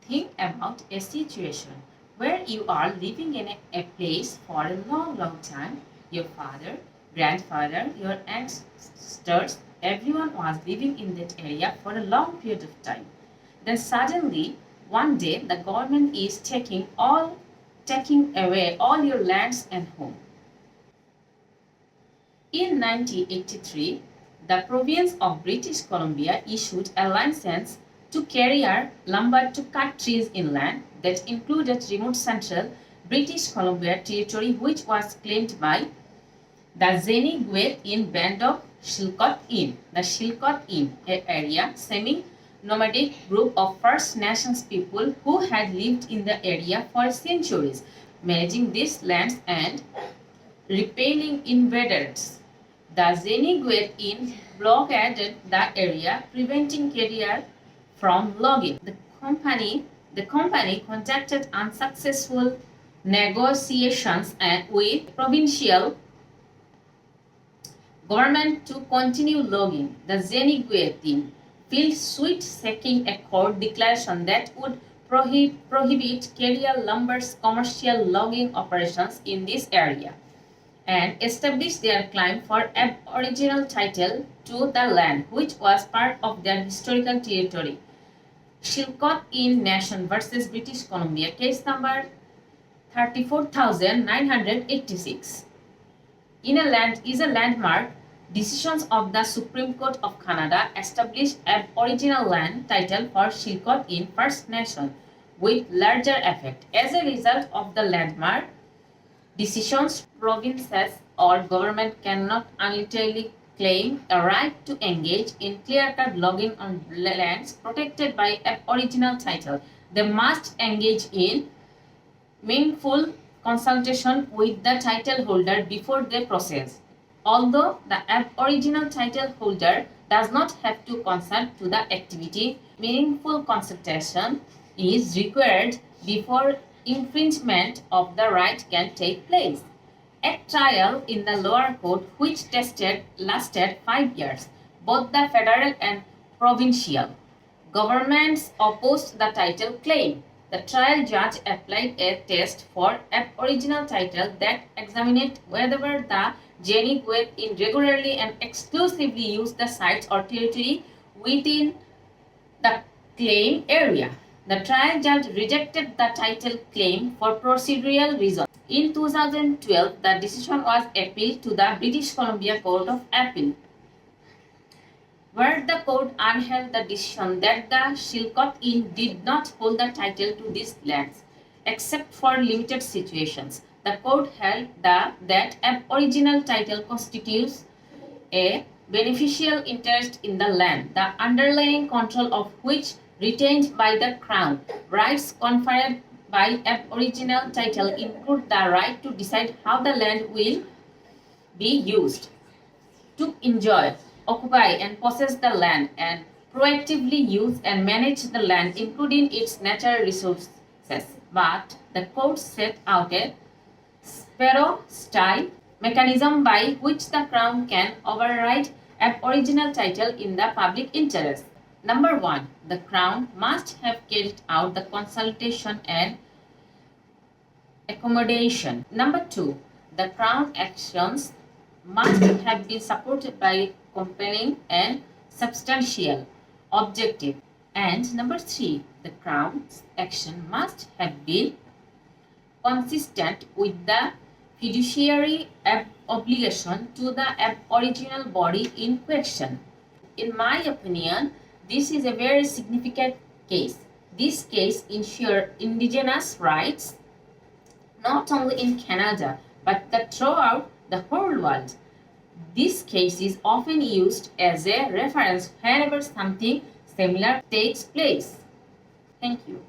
Think about a situation where you are living in a place for a long time. Your father, grandfather, your ancestors, everyone was living in that area for a long period of time. Then suddenly, one day, the government is taking away all your lands and home. In 1983, the province of British Columbia issued a license to carry lumber to cut trees inland that included remote central British Columbia territory, which was claimed by the Chowdhury band of Tsilhqot'in. The Tsilhqot'in area, semi-nomadic group of First Nations people who had lived in the area for centuries, managing these lands and repelling invaders. The Chowdhury blockaded the area, preventing carrier from logging. The company conducted unsuccessful negotiations with provincial government to continue logging. The Chowdhury filed suit seeking a court declaration that would prohibit carrier lumber's commercial logging operations in this area and established their claim for aboriginal title to the land, which was part of their historical territory. Tsilhqot'in Nation versus British Columbia, case number 34986. Is a landmark decisions of the Supreme Court of Canada established aboriginal land title for Tsilhqot'in First Nation with larger effect. As a result of the landmark decisions, provinces or government cannot unilaterally claim a right to engage in clear-cut logging on lands protected by aboriginal title. They must engage in meaningful consultation with the title holder before they proceed. Although the aboriginal title holder does not have to consent to the activity, meaningful consultation is required before infringement of the right can take place. A trial in the lower court, which lasted 5 years, both the federal and provincial governments opposed the title claim. The trial judge applied a test for aboriginal title that examined whether the Chowdhury regularly and exclusively used the sites or territory within the claim area. The trial judge rejected the title claim for procedural reasons. In 2012, the decision was appealed to the British Columbia Court of Appeal, where the court upheld the decision that the Tsilhqot'in did not hold the title to these lands, except for limited situations. The court held that aboriginal title constitutes a beneficial interest in the land, the underlying control of which retained by the Crown. Rights conferred by aboriginal title include the right to decide how the land will be used, to enjoy, occupy, and possess the land, and proactively use and manage the land, including its natural resources. But the court set out a sparrow-style mechanism by which the Crown can override aboriginal title in the public interest. Number 1. The Crown must have carried out the consultation and accommodation. Number 2. The Crown actions must have been supported by compelling and substantial objective. And number 3. The Crown's action must have been consistent with the fiduciary obligation to the aboriginal body in question. In my opinion, this is a very significant case. This case ensures indigenous rights not only in Canada but throughout the whole world. This case is often used as a reference whenever something similar takes place. Thank you.